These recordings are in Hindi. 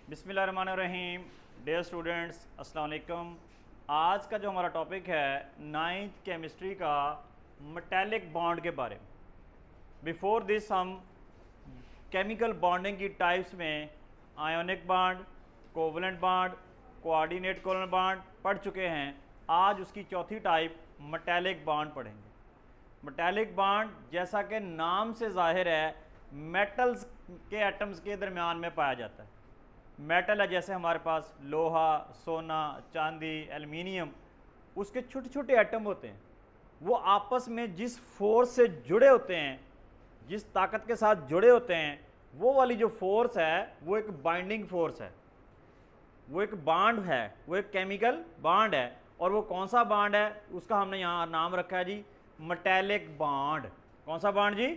बिस्मिल्लाहिर्रहमानिर्रहीम। डियर स्टूडेंट्स, अस्सलाम वालेकुम। आज का जो हमारा टॉपिक है 9th केमिस्ट्री का मेटालिक बॉन्ड के बारे में। बिफोर दिस हम केमिकल बॉन्डिंग की टाइप्स में ionic bond, covalent bond, coordinate covalent bond पढ़ चुके हैं। आज उसकी चौथी टाइप मेटालिक बॉन्ड पढ़ेंगे। मेटालिक बॉन्ड जैसा कि नाम से जाहिर है मेटल्स के एटम्स के दरमियान में पाया जाता है। मेटल है जैसे हमारे पास लोहा, सोना, चांदी, एल्युमिनियम, उसके छोटे छोटे एटम होते हैं। वो आपस में जिस फोर्स से जुड़े होते हैं, जिस ताकत के साथ जुड़े होते हैं, वो वाली जो फोर्स है वो एक बाइंडिंग फोर्स है, वो एक बॉन्ड है, वो एक केमिकल बॉन्ड है। और वो कौन सा बॉन्ड है उसका हमने यहाँ नाम रखा है जी मेटालिक बॉन्ड। कौन सा बॉन्ड जी?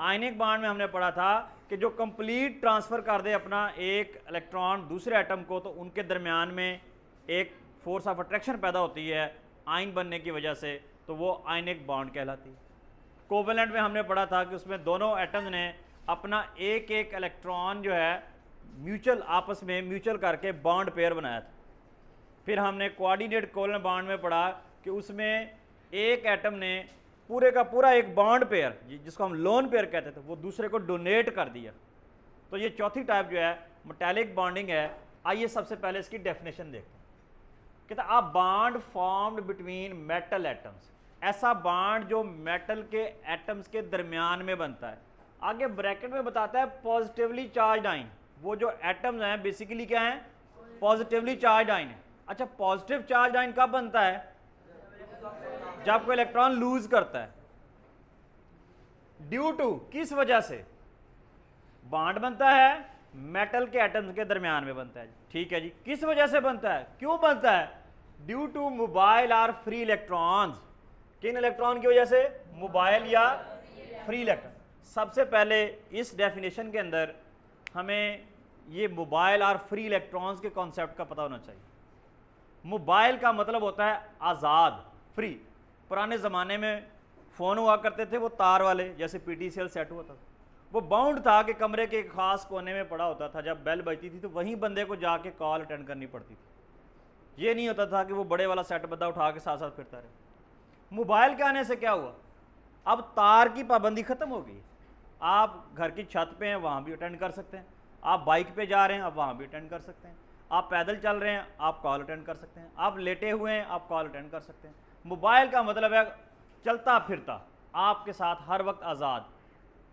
आयनिक बॉन्ड में हमने पढ़ा था कि जो कंप्लीट ट्रांसफ़र कर दे अपना एक इलेक्ट्रॉन दूसरे एटम को, तो उनके दरमियान में एक फोर्स ऑफ अट्रैक्शन पैदा होती है आयन बनने की वजह से, तो वो आयनिक बॉन्ड कहलाती है। कोवेलेंट में हमने पढ़ा था कि उसमें दोनों एटम्स ने अपना एक एक इलेक्ट्रॉन जो है म्यूचुअल आपस में म्यूचुअल करके बॉन्ड पेयर बनाया था। फिर हमने कोऑर्डिनेट कोवेलेंट बॉन्ड में पढ़ा कि उसमें एक एटम ने पूरे का पूरा एक बॉन्ड पेयर, जिसको हम लोन पेयर कहते थे, वो दूसरे को डोनेट कर दिया। तो ये चौथी टाइप जो है मेटालिक बॉन्डिंग है। आइए सबसे पहले इसकी डेफिनेशन देखते हैं। कहता है a bond formed between metal atoms, ऐसा बॉन्ड जो मेटल के एटम्स के दरमियान में बनता है। आगे ब्रैकेट में बताता है पॉजिटिवली चार्ज आयन। वो जो एटम्स हैं बेसिकली क्या हैं? पॉजिटिवली चार्ज आयन है। अच्छा, पॉजिटिव चार्ज आयन कब बनता है? जब कोई इलेक्ट्रॉन लूज करता है। ड्यू टू, किस वजह से? बॉन्ड बनता है मेटल के एटम्स के दरमियान में बनता है। ठीक है जी, किस वजह से बनता है, क्यों बनता है? ड्यू टू मोबाइल और फ्री इलेक्ट्रॉन्स। किन इलेक्ट्रॉन की वजह से? मोबाइल या फ्री इलेक्ट्रॉन। सबसे पहले इस डेफिनेशन के अंदर हमें ये मोबाइल और फ्री इलेक्ट्रॉन्स के कॉन्सेप्ट का पता होना चाहिए। मोबाइल का मतलब होता है आज़ाद, फ्री। पुराने ज़माने में फ़ोन हुआ करते थे वो तार वाले, जैसे PTCL सेट हुआ था, वो बाउंड था कि कमरे के एक ख़ास कोने में पड़ा होता था। जब बेल बजती थी तो वहीं बंदे को जाके कॉल अटेंड करनी पड़ती थी। ये नहीं होता था कि वो बड़े वाला सेट बंदा उठा के साथ साथ फिरता रहे। मोबाइल के आने से क्या हुआ? अब तार की पाबंदी ख़त्म हो गई। आप घर की छत पे हैं, वहाँ भी अटेंड कर सकते हैं। आप बाइक पे जा रहे हैं, आप वहाँ भी अटेंड कर सकते हैं। आप पैदल चल रहे हैं, आप कॉल अटेंड कर सकते हैं। आप लेटे हुए हैं, आप कॉल अटेंड कर सकते हैं। मोबाइल का मतलब है चलता फिरता, आपके साथ हर वक्त आज़ाद।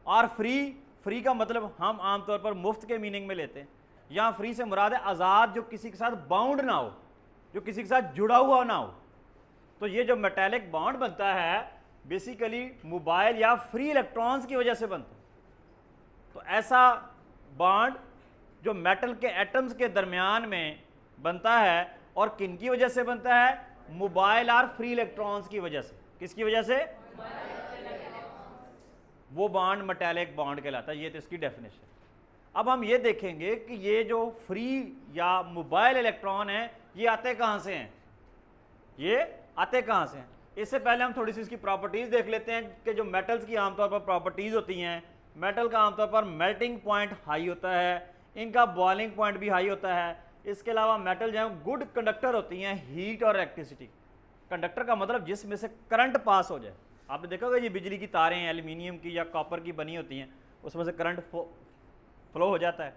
और फ्री का मतलब हम आमतौर पर मुफ्त के मीनिंग में लेते हैं। यहाँ फ्री से मुराद है आज़ाद, जो किसी के साथ बाउंड ना हो, जो किसी के साथ जुड़ा हुआ ना हो। तो ये जो मेटालिक बॉन्ड बनता है बेसिकली मोबाइल या फ्री इलेक्ट्रॉन्स की वजह से बनता है। तो ऐसा बॉन्ड जो मेटल के एटम्स के दरमियान में बनता है, और किन की वजह से बनता है? मोबाइल और फ्री इलेक्ट्रॉन्स की वजह से। किसकी वजह से? वो बॉन्ड मेटालिक बॉन्ड कहलाता है। ये तो इसकी डेफिनेशन। अब हम ये देखेंगे कि ये जो फ्री या मोबाइल इलेक्ट्रॉन है ये आते कहाँ से हैं, ये आते कहाँ से हैं। इससे पहले हम थोड़ी सी इसकी प्रॉपर्टीज़ देख लेते हैं कि जो मेटल्स की आमतौर पर प्रॉपर्टीज़ होती हैं। मेटल का आमतौर पर मेल्टिंग पॉइंट हाई होता है, इनका बॉइलिंग पॉइंट भी हाई होता है। इसके अलावा मेटल जो है गुड कंडक्टर होती हैं हीट और इलेक्ट्रिसिटी। कंडक्टर का मतलब जिसमें से करंट पास हो जाए। आपने देखा होगा ये बिजली की तारें एल्युमिनियम की या कॉपर की बनी होती हैं, उसमें से करंट फ्लो हो जाता है।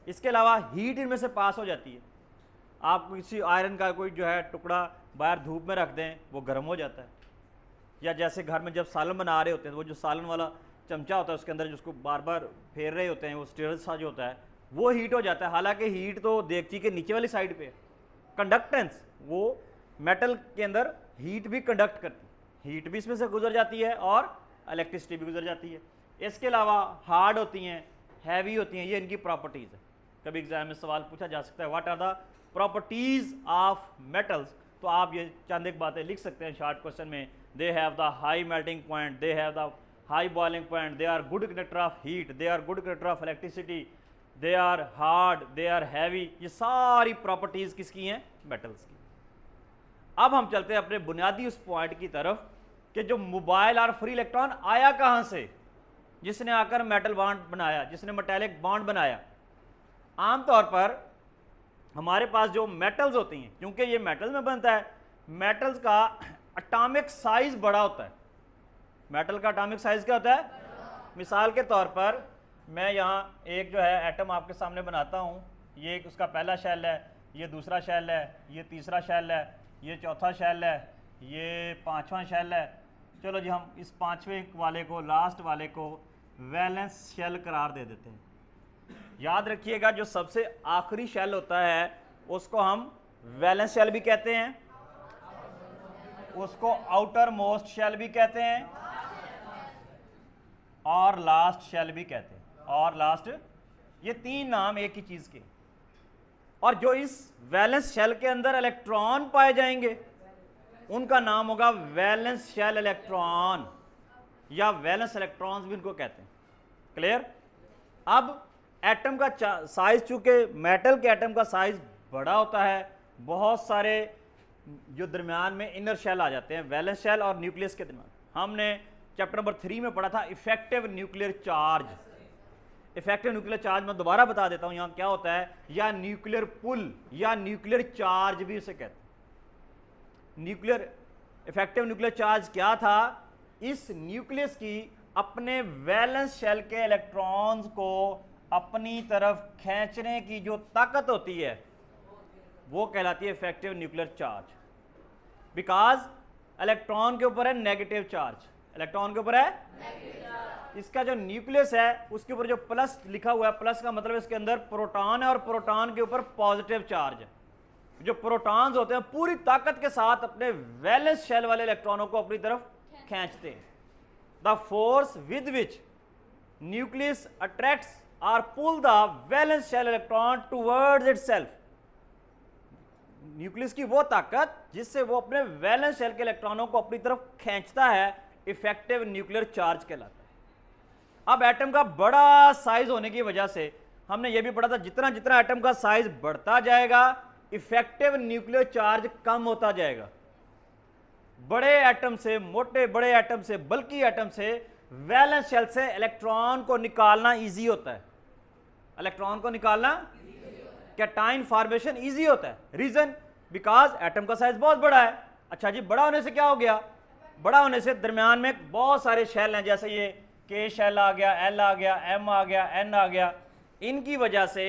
इसके अलावा हीट इनमें से पास हो जाती है। आप किसी आयरन का कोई जो है टुकड़ा बाहर धूप में रख दें, वो गर्म हो जाता है। या जैसे घर में जब सालन बना रहे होते हैं, वो जो सालन वाला चमचा होता है उसके अंदर जिसको बार बार फेर रहे होते हैं, वो स्टील सा जो होता है वो हीट हो जाता है। हालांकि हीट तो देगची के नीचे वाली साइड पे है। कंडक्टेंस, वो मेटल के अंदर हीट भी कंडक्ट करती है, हीट भी इसमें से गुजर जाती है और इलेक्ट्रिसिटी भी गुजर जाती है। इसके अलावा हार्ड होती हैं, हैवी होती हैं, ये इनकी प्रॉपर्टीज़ है। कभी एग्जाम में सवाल पूछा जा सकता है what are the properties of metals, तो आप ये चंद एक बातें लिख सकते हैं शॉर्ट क्वेश्चन में। They have the high melting point, they have the high boiling point, they are good conductor of heat, they are good conductor of electricity, they are hard, they are heavy. ये सारी प्रॉपर्टीज़ किसकी हैं? मेटल्स की। अब हम चलते हैं अपने बुनियादी उस पॉइंट की तरफ कि जो मोबाइल और फ्री इलेक्ट्रॉन आया कहाँ से, जिसने आकर मेटल बॉन्ड बनाया, जिसने मेटालिक बॉन्ड बनाया। आमतौर पर हमारे पास जो मेटल्स होती हैं, क्योंकि ये मेटल्स में बनता है, मेटल्स का एटॉमिक साइज बड़ा होता है। मेटल का एटॉमिक साइज क्या होता है? मिसाल के तौर पर मैं यहाँ एक जो है एटम आपके सामने बनाता हूँ, ये उसका पहला शेल है, ये दूसरा शेल है, ये तीसरा शेल है, ये चौथा शेल है, ये पांचवा शेल है। चलो जी, हम इस पांचवें वाले को, लास्ट वाले को वैलेंस शेल करार दे देते हैं। याद रखिएगा, जो सबसे आखिरी शेल होता है उसको हम वैलेंस शेल भी कहते हैं, उसको आउटर मोस्ट शेल भी कहते हैं, और लास्ट शेल भी कहते हैं। और लास्ट, ये तीन नाम एक ही चीज के। और जो इस वैलेंस शेल के अंदर इलेक्ट्रॉन पाए जाएंगे उनका नाम होगा वैलेंस शेल इलेक्ट्रॉन, या वैलेंस इलेक्ट्रॉन्स भी इनको कहते हैं। क्लियर? अब एटम का साइज, चूंकि मेटल के एटम का साइज बड़ा होता है, बहुत सारे जो दरमियान में इनर शेल आ जाते हैं, वैलेंस शेल और न्यूक्लियस के दरमियान। हमने चैप्टर नंबर 3 में पढ़ा था effective nuclear charge. Effective nuclear charge मैं दोबारा बता देता हूं यहां क्या होता है, या न्यूक्लियर पुल या न्यूक्लियर चार्ज भी उसे कहते हैं। न्यूक्लियर इफेक्टिव न्यूक्लियर चार्ज क्या था? इस न्यूक्लियस की अपने वैलेंस शेल के इलेक्ट्रॉन्स को अपनी तरफ खींचने की जो ताकत होती है वो कहलाती है effective nuclear charge. Because electron के ऊपर है नेगेटिव चार्ज, इलेक्ट्रॉन के ऊपर है, इसका जो न्यूक्लियस है उसके ऊपर जो प्लस लिखा हुआ है, प्लस का मतलब इसके अंदर प्रोटॉन है और प्रोटॉन के ऊपर पॉजिटिव चार्ज है। जो प्रोटॉन्स होते हैं पूरी ताकत के साथ अपने वैलेंस शेल वाले इलेक्ट्रॉनों को अपनी तरफ खींचते हैं। The force with which nucleus attracts और pull the valence shell electron towards itself. Nucleus की वो ताकत जिससे वो अपने वैलेंस शेल के इलेक्ट्रॉनों को अपनी तरफ खींचता है, इफेक्टिव न्यूक्लियर चार्ज कहलाता है। अब एटम का बड़ा साइज होने की वजह से हमने ये भी पढ़ा था, जितना जितना एटम का साइज बढ़ता जाएगा इफेक्टिव न्यूक्लियर चार्ज कम होता जाएगा। बड़े एटम से, मोटे बड़े एटम से, बल्कि एटम से वैलेंस शेल से इलेक्ट्रॉन को निकालना इजी होता है। इलेक्ट्रॉन को निकालना, कैटाइन फॉर्मेशन इजी होता है। रीजन, बिकॉज एटम का साइज बहुत बड़ा है। अच्छा जी, बड़ा होने से क्या हो गया? बड़ा होने से दरमियान में बहुत सारे शेल हैं, जैसे ये के शेल आ गया, एल आ गया, एम आ गया, एन आ गया। इनकी वजह से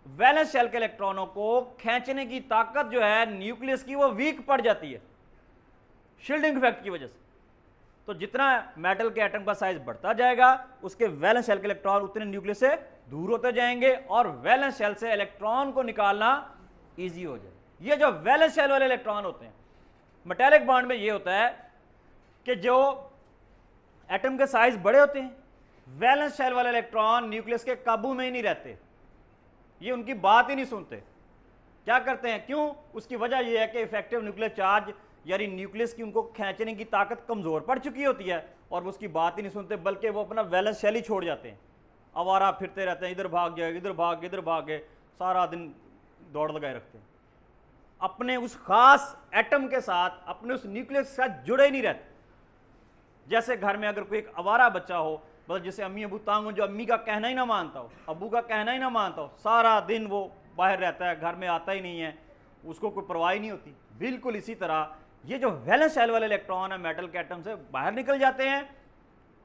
वैलेंस शेल के इलेक्ट्रॉनों को खींचने की ताकत जो है न्यूक्लियस की वो वीक पड़ जाती है शील्डिंग इफेक्ट की वजह से। तो जितना मेटल के एटम का साइज बढ़ता जाएगा उसके वैलेंस शेल के इलेक्ट्रॉन उतने न्यूक्लियस से दूर होते जाएंगे और वैलेंस शेल से इलेक्ट्रॉन को निकालना इजी हो जाए। ये जो वैलेंस शेल वाले इलेक्ट्रॉन होते हैं, मेटालिक बॉन्ड में ये होता है कि जो एटम के साइज बड़े होते हैं, वैलेंस शेल वाले इलेक्ट्रॉन न्यूक्लियस के काबू में ही नहीं रहते, ये उनकी बात ही नहीं सुनते। क्या करते हैं? क्यों? उसकी वजह यह है कि इफेक्टिव न्यूक्लियर चार्ज यानी न्यूक्लियस की उनको खींचने की ताकत कमजोर पड़ चुकी होती है और वो उसकी बात ही नहीं सुनते, बल्कि वो अपना वैलेंस शेल ही छोड़ जाते हैं, आवारा फिरते रहते हैं, इधर भाग जाए, इधर भाग, इधर भाग गए, सारा दिन दौड़ लगाए रखते हैं, अपने उस खास एटम के साथ, अपने उस न्यूक्लियस के साथ जुड़े ही नहीं रहते। जैसे घर में अगर कोई एक आवारा बच्चा हो, मतलब जैसे अम्मी अबू तांग हो, जो अम्मी का कहना ही ना मानता हो, अबू का कहना ही ना मानता हो, सारा दिन वो बाहर रहता है, घर में आता ही नहीं है, उसको कोई परवाह नहीं होती। बिल्कुल इसी तरह ये जो वैलेंस शेल वाले इलेक्ट्रॉन है मेटल के एटम से बाहर निकल जाते हैं,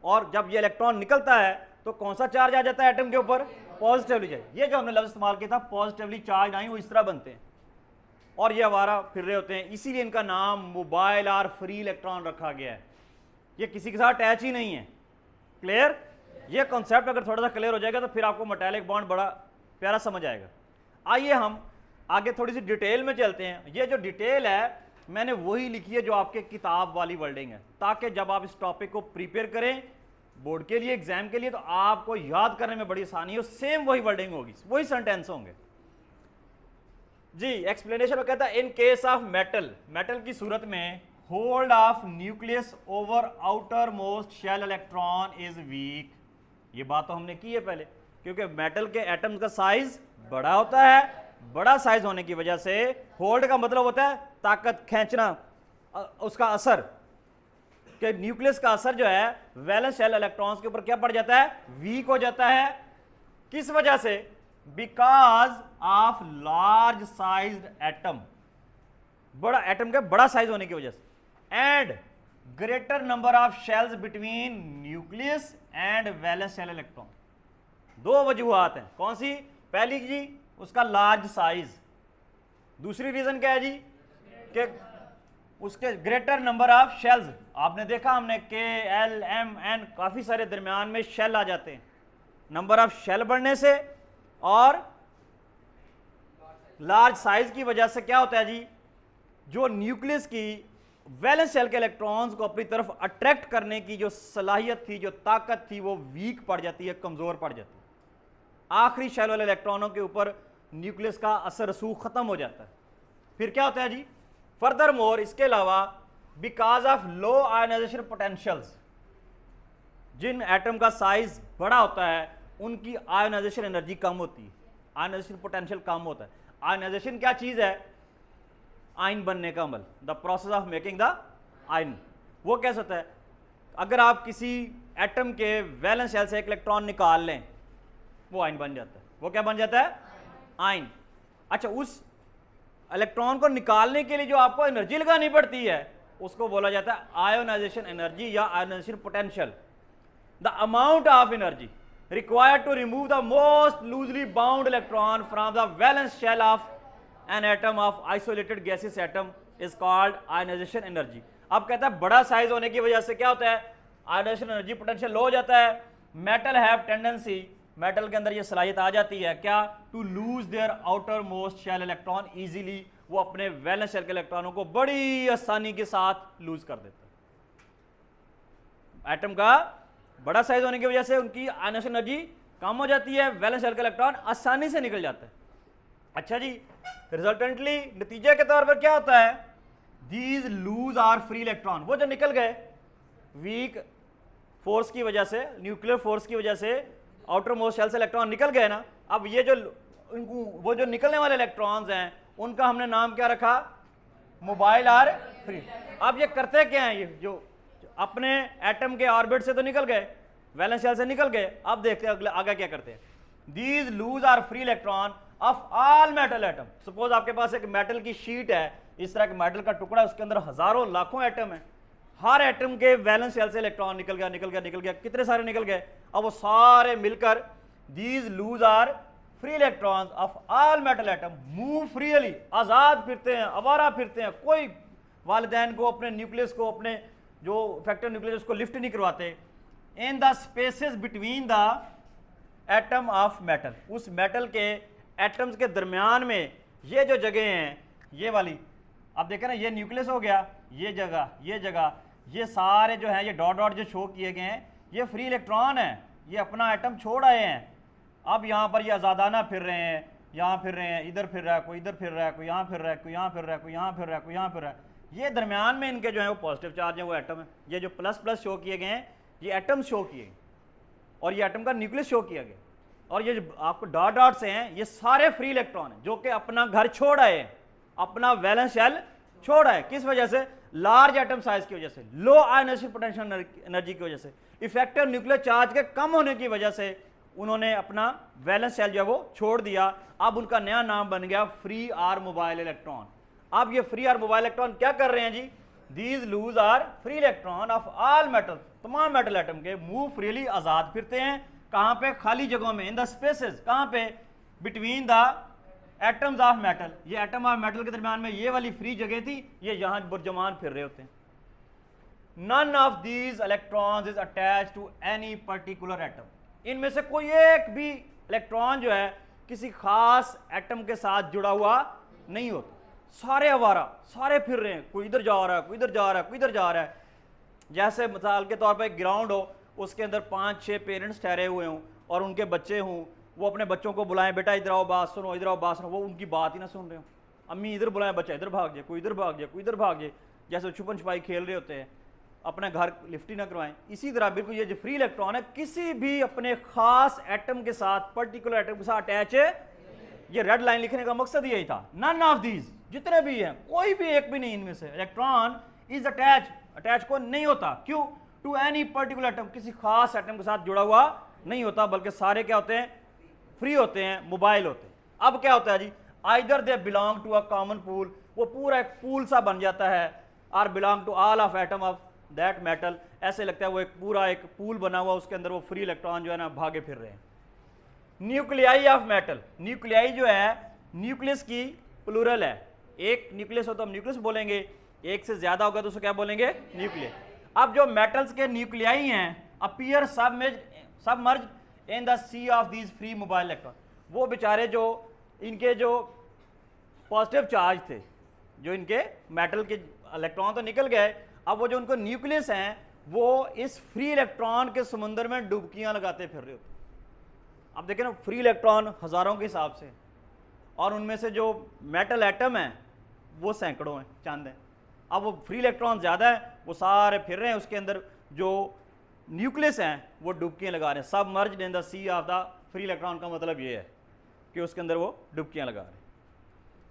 और जब ये इलेक्ट्रॉन निकलता है तो कौन सा चार्ज आ जाता है एटम के ऊपर? Positively charge. ये जो हमने लफ्ज इस्तेमाल किया था पॉजिटिवली चार्ज आई, वो इस तरह बनते हैं और ये आवारा फिर रहे होते हैं, इसीलिए इनका नाम मोबाइल और फ्री इलेक्ट्रॉन रखा गया है। ये किसी के साथ अटैच ही नहीं है। क्लियर? ये कॉन्सेप्ट अगर थोड़ा सा क्लियर हो जाएगा तो फिर आपको मेटालिक बॉन्ड बड़ा प्यारा समझ आएगा। आइए हम आगे थोड़ी सी डिटेल में चलते हैं। ये जो डिटेल है मैंने वही लिखी है जो आपके किताब वाली वर्डिंग है, ताकि जब आप इस टॉपिक को प्रिपेयर करें बोर्ड के लिए, एग्जाम के लिए, तो आपको याद करने में बड़ी आसानी हो। सेम वही वर्डिंग होगी, वही सेंटेंस होंगे जी। एक्सप्लेनेशन में कहता है in case of metal, metal की सूरत में hold of nucleus over outermost shell electron is weak. ये बात तो हमने की है पहले, क्योंकि मेटल के एटम्स का साइज बड़ा होता है, बड़ा साइज होने की वजह से होल्ड का मतलब होता है ताकत, खींचना, उसका असर, कि न्यूक्लियस का असर जो है वैलेंस शेल इलेक्ट्रॉन्स के ऊपर क्या पड़ जाता है? वीक हो जाता है। किस वजह से? Because of large sized atom, बड़ा एटम का बड़ा साइज होने की वजह से, and greater number of shells between nucleus and valence shell electron. दो वजूहात हैं, कौन सी? पहली जी उसका लार्ज साइज, दूसरी रीजन क्या है जी कि उसके ग्रेटर नंबर ऑफ शेल्स। आपने देखा हमने के एल एम एन काफी सारे दरमियान में शेल आ जाते हैं, नंबर ऑफ शेल बढ़ने से और लार्ज साइज की वजह से क्या होता है जी, जो न्यूक्लियस की वैलेंस शेल के इलेक्ट्रॉन्स को अपनी तरफ अट्रैक्ट करने की जो सलाहियत थी, जो ताकत थी, वो वीक पड़ जाती है, कमजोर पड़ जाती है। आखिरी शेल वाले इलेक्ट्रॉनों के ऊपर न्यूक्लियस का असर रसूख खत्म हो जाता है। फिर क्या होता है जी, फर्दर मोर इसके अलावा because of low ionisation potentials, जिन एटम का साइज बड़ा होता है उनकी आयनाइजेशन एनर्जी कम होती है, आयनाइजेशन पोटेंशियल कम होता है। आयनाइजेशन क्या चीज है? आयन बनने का अमल, the process of making the ion. वो कैसे होता है? अगर आप किसी एटम के वैलेंस शेल से एक इलेक्ट्रॉन निकाल लें, वो आयन बन जाता है। वो क्या बन जाता है? आयन। अच्छा, उस इलेक्ट्रॉन को निकालने के लिए जो आपको एनर्जी लगानी पड़ती है उसको बोला जाता है आयोनाइजेशन एनर्जी या ionization potential. The amount of energy required to remove the most loosely bound electron from the valence shell of an atom of isolated gaseous atom is called ionization energy। अब कहता है बड़ा साइज होने की वजह से क्या होता है, आयोनाइजेशन एनर्जी पोटेंशियल लो हो जाता है। मेटल हैव टेंडेंसी, मेटल के अंदर ये सलाहियत आ जाती है क्या, to lose their outermost shell electron easily, वो अपने वैलेंस शेल के इलेक्ट्रॉनों को बड़ी आसानी के साथ लूज कर देता है। एटम का बड़ा साइज होने की वजह से उनकी आयनाइजेशन एनर्जी कम हो जाती है, वैलेंस शेल का इलेक्ट्रॉन आसानी से निकल जाता है। अच्छा जी, रिजल्टेंटली नतीजे के तौर पर क्या होता है, these loose or free electron, वो जो निकल गए वीक फोर्स की वजह से, न्यूक्लियर फोर्स की वजह से आउटर मोस्ट शेल से इलेक्ट्रॉन निकल गए ना, अब ये जो वो जो निकलने वाले इलेक्ट्रॉन्स हैं उनका हमने नाम क्या रखा, मोबाइल आर फ्री। अब ये करते क्या हैं, ये जो अपने एटम के ऑर्बिट से तो निकल गए, वैलेंस शेल से निकल गए, अब देखते हैं अगले आगे क्या करते हैं। These loose or free electron of all metal atom. Suppose आपके पास एक मेटल की शीट है, इस तरह के मेटल का टुकड़ा है, उसके अंदर हजारों लाखों एटम है, हर एटम के वैलेंस शेल से इलेक्ट्रॉन निकल गया निकल गया निकल गया, कितने सारे निकल गए, अब वो सारे मिलकर these loose or free electrons of all metal atom move freely, आजाद फिरते हैं, आवारा फिरते हैं, कोई वालिदैन को अपने न्यूक्लियस को, अपने जो फैक्टर न्यूक्लियस को लिफ्ट नहीं करवाते, in the spaces between the atom of metal, उस मेटल के एटम्स के दरमियान में ये जो जगह हैं, ये वाली आप देखें ना, ये न्यूक्लियस हो गया, ये जगह, ये जगह, ये सारे जो हैं ये डॉट डॉट जो शो किए गए हैं, ये फ्री इलेक्ट्रॉन है, ये अपना एटम छोड़ आए हैं। अब यहाँ पर ये आज़ादाना फिर रहे हैं, यहाँ फिर रहे हैं, इधर फिर रहा है, कोई इधर फिर रहा है, कोई यहाँ फिर रहा है, कोई यहाँ फिर रहा है, कोई यहाँ फिर रहा है, कोई यहाँ फिर रहा है। ये दरमियान में इनके जो है वो पॉजिटिव चार्ज है, वो एटम है। ये जो प्लस प्लस शो किए गए हैं ये एटम शो किए, और ये एटम का न्यूक्लियस शो किया गया, और ये जो आपको डॉट डॉट से हैं ये सारे फ्री इलेक्ट्रॉन हैं जो कि अपना घर छोड़ आए हैं, अपना वैलेंस शेल छोड़ आए। किस वजह से? लार्ज एटम साइज की वजह से, लो आयनाइजेशन पोटेंशियल एनर्जी की वजह से, इफेक्टिव न्यूक्लियर चार्ज के कम होने की वजह से उन्होंने अपना वैलेंस शेल जो है वो छोड़ दिया। अब उनका नया नाम बन गया फ्री आर मोबाइल इलेक्ट्रॉन। अब ये फ्री आर मोबाइल इलेक्ट्रॉन क्या कर रहे हैं जी, these loose or free electron of all metal, तमाम मेटल एटम के मूव फ्रीली, आजाद फिरते हैं, कहां पे, खाली जगहों में, इन द स्पेसेस, कहां पे, between the atoms of metal, ये एटम ऑफ मेटल के दरमियान में ये वाली फ्री जगह थी, ये यहां बुरजमान फिर रहे होते हैं। None of these electrons is attached to any particular atom, इनमें से कोई एक भी इलेक्ट्रॉन जो है किसी खास एटम के साथ जुड़ा हुआ नहीं होता, सारे आवारा, सारे फिर रहे हैं, कोई इधर जा रहा है, कोई इधर जा रहा है, कोई इधर जा रहा है। जैसे मिसाल के तौर पर एक ग्राउंड हो, उसके अंदर 5-6 पेरेंट्स ठहरे हुए हों और उनके बच्चे हों, वो अपने बच्चों को बुलाएं, बेटा इधर आओ बात सुनो, इधर आओ बात सुनो, वो उनकी बात ही ना सुन रहे हो। अम्मी इधर बुलाएं, बच्चा इधर भाग जाए, कोई इधर भाग जाए, कोई इधर भाग जाए, जैसे छुपन छुपाई खेल रहे होते हैं, अपने घर लिफ्ट ही ना करवाएं। इसी तरह बिल्कुल ये जो फ्री इलेक्ट्रॉन है किसी भी अपने खास एटम के साथ, पर्टिकुलर एटम के साथ अटैच है। ये रेड लाइन लिखने का मकसद यही था। नन ऑफ दीज, जितने भी हैं, कोई भी एक भी नहीं इनमें से इलेक्ट्रॉन इज अटैच को नहीं होता, क्यों, टू एनी पर्टिकुलर एटम, किसी खास एटम के साथ जुड़ा हुआ नहीं होता, बल्कि सारे क्या होते हैं, फ्री होते हैं, मोबाइल होते हैं। अब क्या होता है जी, either they belong to a common pool, वो पूरा एक पूल सा बन जाता है, और belong to all of atom of that metal, ऐसे लगता है वो एक पूरा एक पूल बना हुआ, उसके अंदर वो फ्री इलेक्ट्रॉन जो है ना भागे फिर रहे हैं। न्यूक्लियाई ऑफ मेटल, न्यूक्लियाई जो है न्यूक्लियस की प्लूरल है, एक न्यूक्लियस हो तो हम न्यूक्लियस बोलेंगे, एक से ज्यादा होगा तो उसको क्या बोलेंगे, न्यूक्लियस। अब जो मेटल्स के न्यूक्लियाई हैं appear submerge in the sea of these free mobile electron, वो बेचारे जो इनके जो पॉजिटिव चार्ज थे, जो इनके मेटल के इलेक्ट्रॉन तो निकल गए, अब वो जो उनको न्यूक्लियस हैं वो इस फ्री इलेक्ट्रॉन के समुद्र में डुबकियां लगाते फिर रहे होते। अब देखें ना, फ्री इलेक्ट्रॉन हजारों के हिसाब से, और उनमें से जो मेटल एटम है वो सैकड़ों हैं, चंद हैं। अब वो फ्री इलेक्ट्रॉन ज़्यादा है, वो सारे फिर रहे हैं, उसके अंदर जो न्यूक्लियस हैं वो डुबकियां लगा रहे हैं। Submerged in the sea of the free electron का मतलब ये है कि उसके अंदर वो डुबकियां लगा रहे हैं।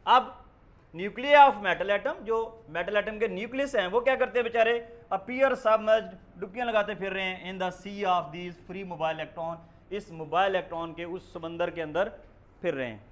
अब न्यूक्लियर ऑफ मेटल एटम, जो मेटल एटम के न्यूक्लियस हैं वो क्या करते हैं बेचारे, अपीयर सबमर्ज्ड, डुबकियां लगाते फिर रहे हैं in the sea of these free mobile electron, इस मोबाइल इलेक्ट्रॉन के उस समंदर के अंदर फिर रहे हैं।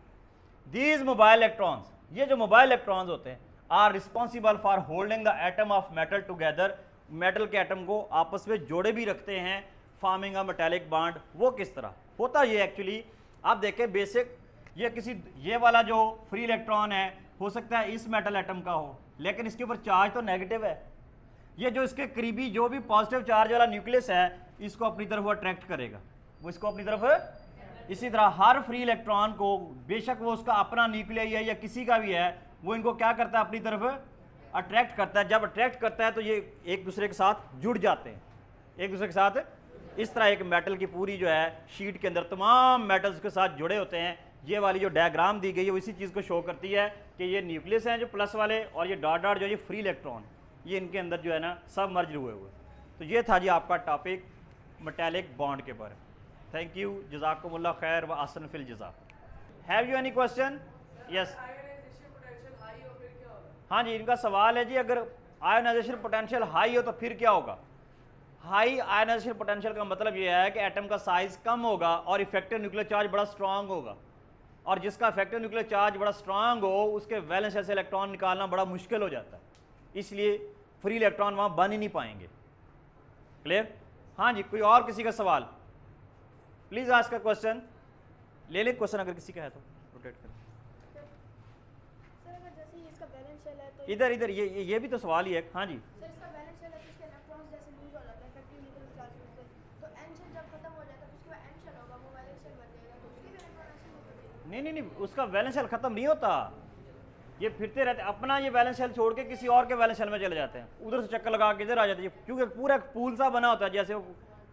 दीज मोबाइल इलेक्ट्रॉन्स, ये जो मोबाइल इलेक्ट्रॉन्स होते हैं, are responsible for holding the atom of metal together, metal के एटम को आपस में जोड़े भी रखते हैं, फॉर्मिंग अ मेटालिक बॉन्ड। वो किस तरह होता ये एक्चुअली, आप देखें बेसिक, ये वाला जो फ्री इलेक्ट्रॉन है हो सकता है इस मेटल एटम का हो, लेकिन इसके ऊपर चार्ज तो नेगेटिव है। ये जो इसके करीबी जो भी पॉजिटिव चार्ज वाला न्यूक्लियस है, इसको अपनी तरफ वो अट्रैक्ट करेगा, वो इसको अपनी तरफ। इसी तरह हर फ्री इलेक्ट्रॉन को, बेशक वो उसका अपना न्यूक्लियस है या किसी का भी है, वो इनको क्या करता है, अपनी तरफ अट्रैक्ट करता है। जब अट्रैक्ट करता है तो ये एक दूसरे के साथ जुड़ जाते हैं, एक दूसरे के साथ। इस तरह एक मेटल की पूरी जो है शीट के अंदर तमाम मेटल्स के साथ जुड़े होते हैं। ये वाली जो डायग्राम दी गई है वो इसी चीज़ को शो करती है कि ये न्यूक्लियस हैं जो प्लस वाले, और ये डॉट डॉट जो ये फ्री इलेक्ट्रॉन, ये इनके अंदर जो है ना सब मर्ज हुए हुए। तो ये था जी आपका टॉपिक मेटालिक बॉन्ड के बारे में। थैंक यू, जज़ाकुमुल्लाह खैर व अहसन फिल जज़ा। Have you any question? Yes. हाँ जी, इनका सवाल है जी, अगर आयोनाइजेशन पोटेंशियल हाई हो तो फिर क्या होगा। हाई आयोनाइजेशन पोटेंशियल का मतलब यह है कि एटम का साइज कम होगा और इफेक्टिव न्यूक्लियर चार्ज बड़ा स्ट्रांग होगा, और जिसका इफेक्टिव न्यूक्लियर चार्ज बड़ा स्ट्रांग हो उसके वैलेंस शेल से इलेक्ट्रॉन निकालना बड़ा मुश्किल हो जाता है, इसलिए फ्री इलेक्ट्रॉन वहाँ बन ही नहीं पाएंगे। क्लियर? हाँ जी, कोई और किसी का सवाल? Please ask a question. ले ले क्वेश्चन अगर किसी का है तो रोटेट करें। इधर इधर ये भी तो सवाल ही है। हाँ जी, नहीं, उसका वैलेंस शेल खत्म नहीं होता, ये फिरते रहते अपना, ये वैलेंस शेल छोड़ के किसी और के वैलेंस शेल में चले जाते हैं, उधर से चक्कर लगा के इधर आ जाते हैं, क्योंकि पूरा पूल सा बना होता है, जैसे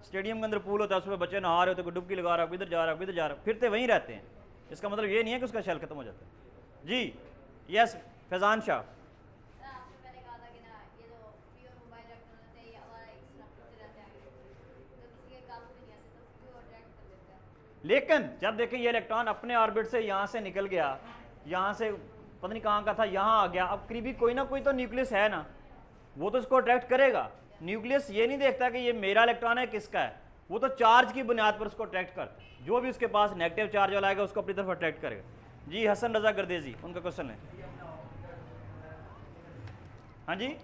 स्टेडियम के अंदर पूल होता है, उसमें बच्चे नहा रहे होते हैं, डुबकी लगा रहा है, इधर जा रहा है, इधर जा रहा है, फिरते वहीं रहते हैं। इसका मतलब ये नहीं है कि उसका शेल खत्म हो जाता है। जी यस, फैजान शाह। लेकिन जब देखें ये इलेक्ट्रॉन अपने ऑर्बिट से यहाँ से निकल गया, यहाँ से पता नहीं कहाँ का था, यहाँ आ गया, अब करीबी कोई ना कोई तो न्यूक्लियस है ना, वो तो इसको अट्रैक्ट करेगा। न्यूक्लियस ये नहीं देखता कि ये मेरा इलेक्ट्रॉन है किसका है, वो तो चार्ज की बुनियाद पर उसको अट्रैक्ट करता है, जो भी उसके पास नेगेटिव चार्ज वाला आएगा उसको अपनी तरफ अट्रैक्ट करेगा। जी हसन रजा गर्देजी, उनका क्वेश्चन है। हाँ जी,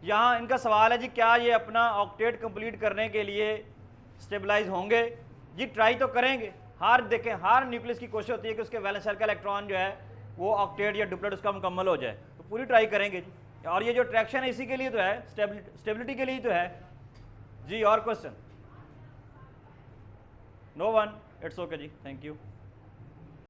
यहाँ इनका सवाल है जी, क्या ये अपना ऑक्टेट कंप्लीट करने के लिए स्टेबलाइज होंगे? जी ट्राई तो करेंगे, हर देखें हर न्यूक्लियस की कोशिश होती है कि उसके वैलेंस शेल का इलेक्ट्रॉन जो है वो ऑक्टेट या डुप्लेट उसका मुकम्मल हो जाए, तो पूरी ट्राई करेंगे जी। और ये जो अट्रैक्शन है इसी के लिए तो है, स्टेबिलिटी के लिए तो है जी। और question? No one, it's okay जी, थैंक यू।